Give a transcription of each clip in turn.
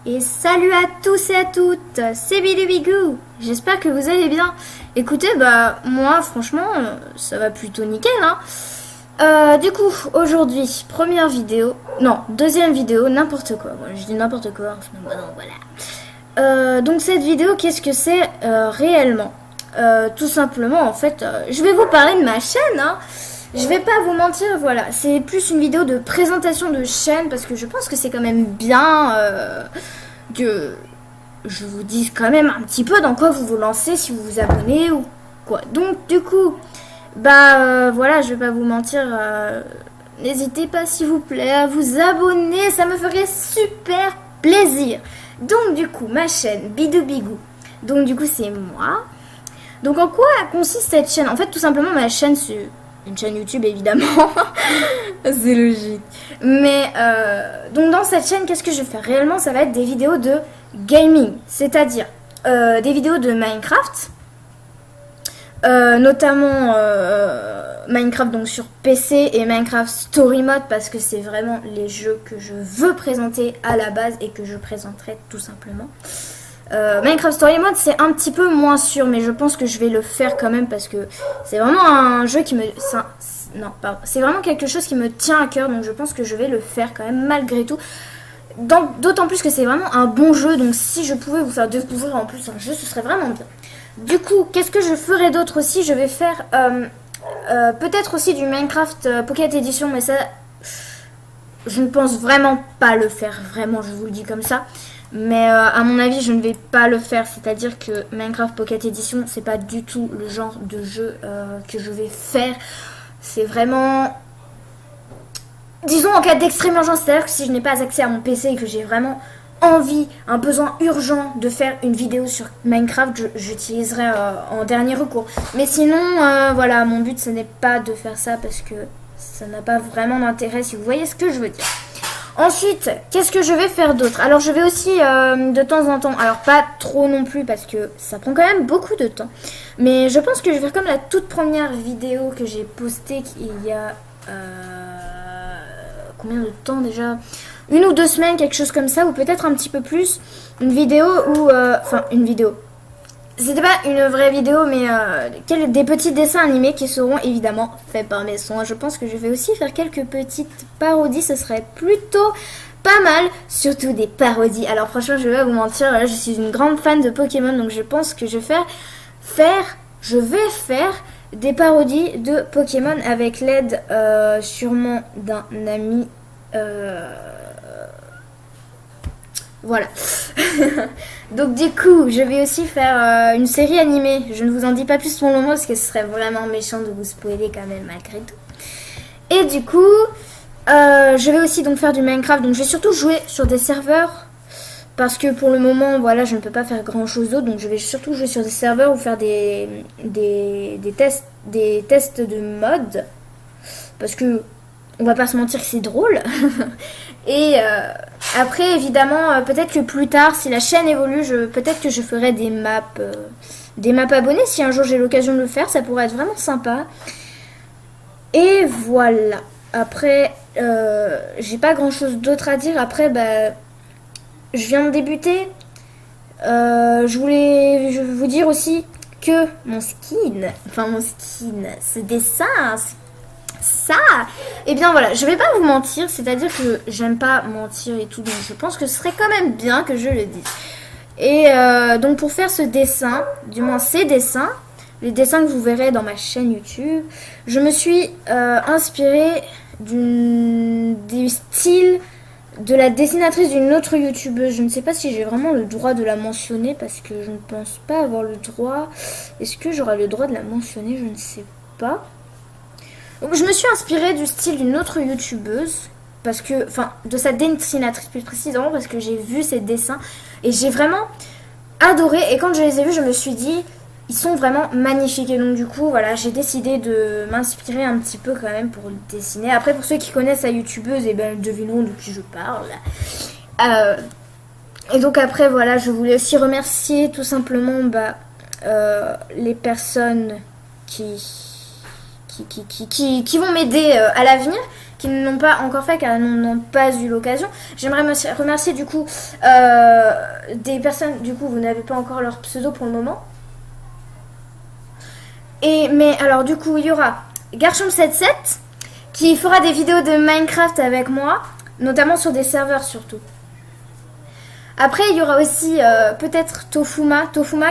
Et salut à tous et à toutes, c'est Billy Bigou. J'espère que vous allez bien. Écoutez, moi franchement, ça va plutôt nickel, hein. Du coup, aujourd'hui, première vidéo, non, deuxième vidéo, n'importe quoi. Moi, je dis n'importe quoi, enfin, non, voilà. Donc cette vidéo, qu'est-ce que c'est réellement? Tout simplement, en fait, je vais vous parler de ma chaîne, hein. Je vais pas vous mentir, voilà, c'est plus une vidéo de présentation de chaîne parce que je pense que c'est quand même bien que je vous dise quand même un petit peu dans quoi vous vous lancez si vous vous abonnez ou quoi. Donc du coup, voilà, je vais pas vous mentir, n'hésitez pas s'il vous plaît à vous abonner, ça me ferait super plaisir. Donc du coup, ma chaîne Bidou Bigou, donc du coup c'est moi. Donc en quoi consiste cette chaîne? En fait, tout simplement, ma chaîne c'est une chaîne YouTube évidemment, c'est logique. Mais donc dans cette chaîne, qu'est-ce que je vais faire réellement? Ça va être des vidéos de gaming, c'est-à-dire des vidéos de Minecraft, notamment Minecraft donc sur PC et Minecraft Story Mode parce que c'est vraiment les jeux que je veux présenter à la base et que je présenterai tout simplement. Minecraft Story Mode c'est un petit peu moins sûr, mais je pense que je vais le faire quand même parce que c'est vraiment un jeu qui me... c'est vraiment quelque chose qui me tient à cœur, donc je pense que je vais le faire quand même malgré tout. D'autant plus que c'est vraiment un bon jeu, donc si je pouvais vous faire découvrir en plus un jeu, ce serait vraiment bien. Du coup, qu'est-ce que je ferai d'autre aussi? Je vais faire peut-être aussi du Minecraft Pocket Edition, mais ça, je ne pense vraiment pas le faire, vraiment, je vous le dis comme ça. Mais à mon avis, je ne vais pas le faire. C'est-à-dire que Minecraft Pocket Edition, c'est pas du tout le genre de jeu que je vais faire. C'est vraiment... Disons en cas d'extrême urgence, c'est-à-dire que si je n'ai pas accès à mon PC et que j'ai vraiment envie, un besoin urgent de faire une vidéo sur Minecraft, j'utiliserai en dernier recours. Mais sinon, voilà, mon but ce n'est pas de faire ça parce que ça n'a pas vraiment d'intérêt si vous voyez ce que je veux dire. Ensuite, qu'est-ce que je vais faire d'autre? Alors, je vais aussi de temps en temps, alors pas trop non plus parce que ça prend quand même beaucoup de temps. Mais je pense que je vais faire comme la toute première vidéo que j'ai postée il y a... combien de temps déjà? 1 ou 2 semaines, quelque chose comme ça, ou peut-être un petit peu plus. Une vidéo où... Enfin, une vidéo. C'était pas une vraie vidéo, mais des petits dessins animés qui seront évidemment faits par mes soins. Je pense que je vais aussi faire quelques petites parodies, ce serait plutôt pas mal, surtout des parodies. Alors franchement, je vais pas vous mentir, là, je suis une grande fan de Pokémon, donc je pense que je vais faire des parodies de Pokémon avec l'aide sûrement d'un ami. Voilà. Donc du coup, je vais aussi faire une série animée. Je ne vous en dis pas plus pour le moment parce que ce serait vraiment méchant de vous spoiler quand même malgré tout. Et du coup, je vais aussi donc faire du Minecraft. Donc je vais surtout jouer sur des serveurs parce que pour le moment, voilà, je ne peux pas faire grand chose d'autre. Donc je vais surtout jouer sur des serveurs ou faire des tests de mode parce que on va pas se mentir que c'est drôle. Et après, évidemment, peut-être que plus tard, si la chaîne évolue, peut-être que je ferai des maps abonnées. Si un jour j'ai l'occasion de le faire, ça pourrait être vraiment sympa. Et voilà. Après, j'ai pas grand-chose d'autre à dire. Après, je viens de débuter. Je voulais vous dire aussi que mon skin, ce dessin, ça, et bien voilà, je vais pas vous mentir, c'est-à-dire que j'aime pas mentir et tout, donc je pense que ce serait quand même bien que je le dise. Et donc pour faire ce dessin, du moins ces dessins, les dessins que vous verrez dans ma chaîne YouTube, je me suis inspirée du style de la dessinatrice d'une autre youtubeuse. Je ne sais pas si j'ai vraiment le droit de la mentionner parce que je ne pense pas avoir le droit. Est-ce que j'aurai le droit de la mentionner? Je ne sais pas. Donc je me suis inspirée du style d'une autre youtubeuse, parce que, enfin, de sa dessinatrice plus précisément, parce que j'ai vu ses dessins et j'ai vraiment adoré. Et quand je les ai vus, je me suis dit, ils sont vraiment magnifiques. Et donc du coup, voilà, j'ai décidé de m'inspirer un petit peu quand même pour dessiner. Après, pour ceux qui connaissent la youtubeuse, et ben devineront de qui je parle. Et donc après, voilà, je voulais aussi remercier tout simplement les personnes qui vont m'aider à l'avenir qui ne l'ont pas encore fait car elles n'ont pas eu l'occasion. J'aimerais remercier du coup des personnes, du coup vous n'avez pas encore leur pseudo pour le moment. Mais alors du coup il y aura Garchomp77 qui fera des vidéos de Minecraft avec moi, notamment sur des serveurs surtout. Après, il y aura aussi peut-être Tofuma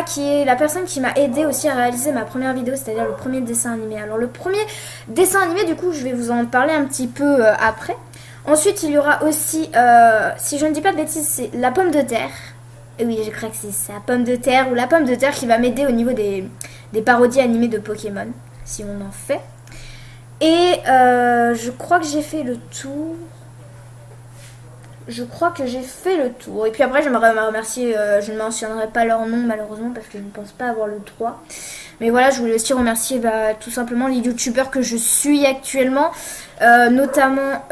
qui est la personne qui m'a aidé aussi à réaliser ma première vidéo, c'est-à-dire le premier dessin animé. Alors le premier dessin animé, du coup, je vais vous en parler un petit peu après. Ensuite, il y aura aussi, si je ne dis pas de bêtises, c'est la pomme de terre. Et oui, je crois que c'est la pomme de terre ou la pomme de terre qui va m'aider au niveau des parodies animées de Pokémon, si on en fait. Et je crois que j'ai fait le tour. Je crois que j'ai fait le tour. Et puis après, j'aimerais remercier, je ne mentionnerai pas leur nom malheureusement parce que je ne pense pas avoir le droit. Mais voilà, je voulais aussi remercier tout simplement les youtubeurs que je suis actuellement. Notamment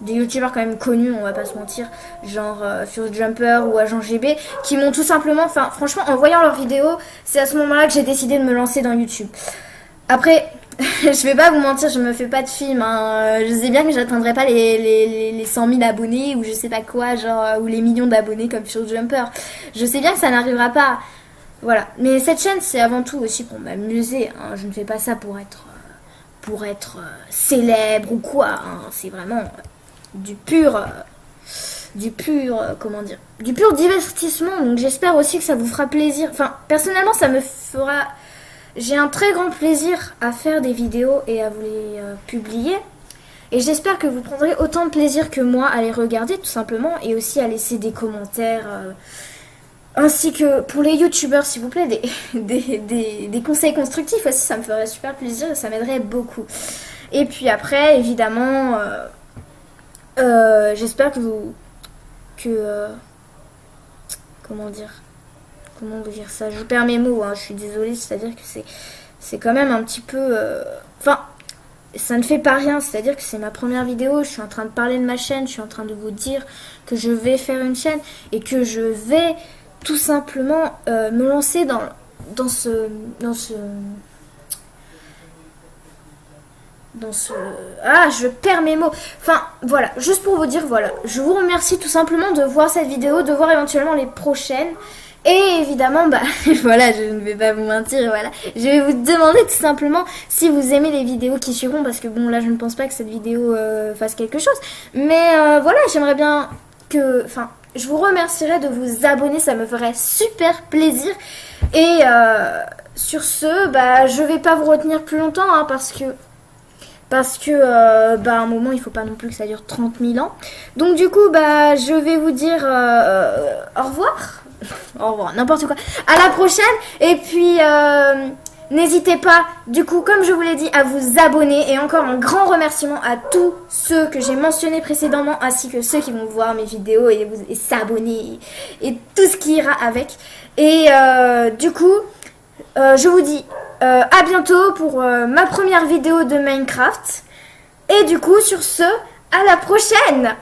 des youtubeurs quand même connus, on va pas se mentir. Genre Fuse Jumper ou Agent GB. Qui m'ont tout simplement, enfin franchement, en voyant leurs vidéos, c'est à ce moment-là que j'ai décidé de me lancer dans YouTube. Après... je vais pas vous mentir, je me fais pas de film. Hein. Je sais bien que j'atteindrai pas les 100 000 abonnés ou je sais pas quoi, genre ou les millions d'abonnés comme Fuse Jumper. Je sais bien que ça n'arrivera pas. Voilà. Mais cette chaîne, c'est avant tout aussi pour m'amuser. Hein. Je ne fais pas ça pour être célèbre ou quoi. Hein. C'est vraiment du pur, comment dire, du pur divertissement. Donc j'espère aussi que ça vous fera plaisir. Enfin, personnellement, ça me fera. J'ai un très grand plaisir à faire des vidéos et à vous les publier. Et j'espère que vous prendrez autant de plaisir que moi à les regarder tout simplement. Et aussi à laisser des commentaires. Ainsi que pour les youtubeurs s'il vous plaît, des conseils constructifs aussi. Ça me ferait super plaisir et ça m'aiderait beaucoup. Et puis après évidemment, j'espère que comment dire, comment vous dire ça, je perds mes mots, hein, je suis désolée, c'est-à-dire que c'est quand même un petit peu... Enfin, ça ne fait pas rien, c'est-à-dire que c'est ma première vidéo, je suis en train de parler de ma chaîne, je suis en train de vous dire que je vais faire une chaîne et que je vais tout simplement me lancer dans ce... Ah, je perds mes mots. Enfin, voilà, juste pour vous dire, voilà, je vous remercie tout simplement de voir cette vidéo, de voir éventuellement les prochaines. Et évidemment, bah voilà, je ne vais pas vous mentir, voilà. Je vais vous demander tout simplement si vous aimez les vidéos qui suivront, parce que bon, là, je ne pense pas que cette vidéo fasse quelque chose. Mais voilà, j'aimerais bien que... Enfin, je vous remercierais de vous abonner, ça me ferait super plaisir. Et sur ce, bah je vais pas vous retenir plus longtemps, hein, parce que à un moment il faut pas non plus que ça dure 30 000 ans. Donc du coup bah je vais vous dire au revoir. Au revoir, n'importe quoi. À la prochaine. Et puis n'hésitez pas, du coup, comme je vous l'ai dit, à vous abonner. Et encore un grand remerciement à tous ceux que j'ai mentionnés précédemment, ainsi que ceux qui vont voir mes vidéos et s'abonner et tout ce qui ira avec. Et du coup, je vous dis à bientôt pour ma première vidéo de Minecraft. Et du coup, sur ce, à la prochaine!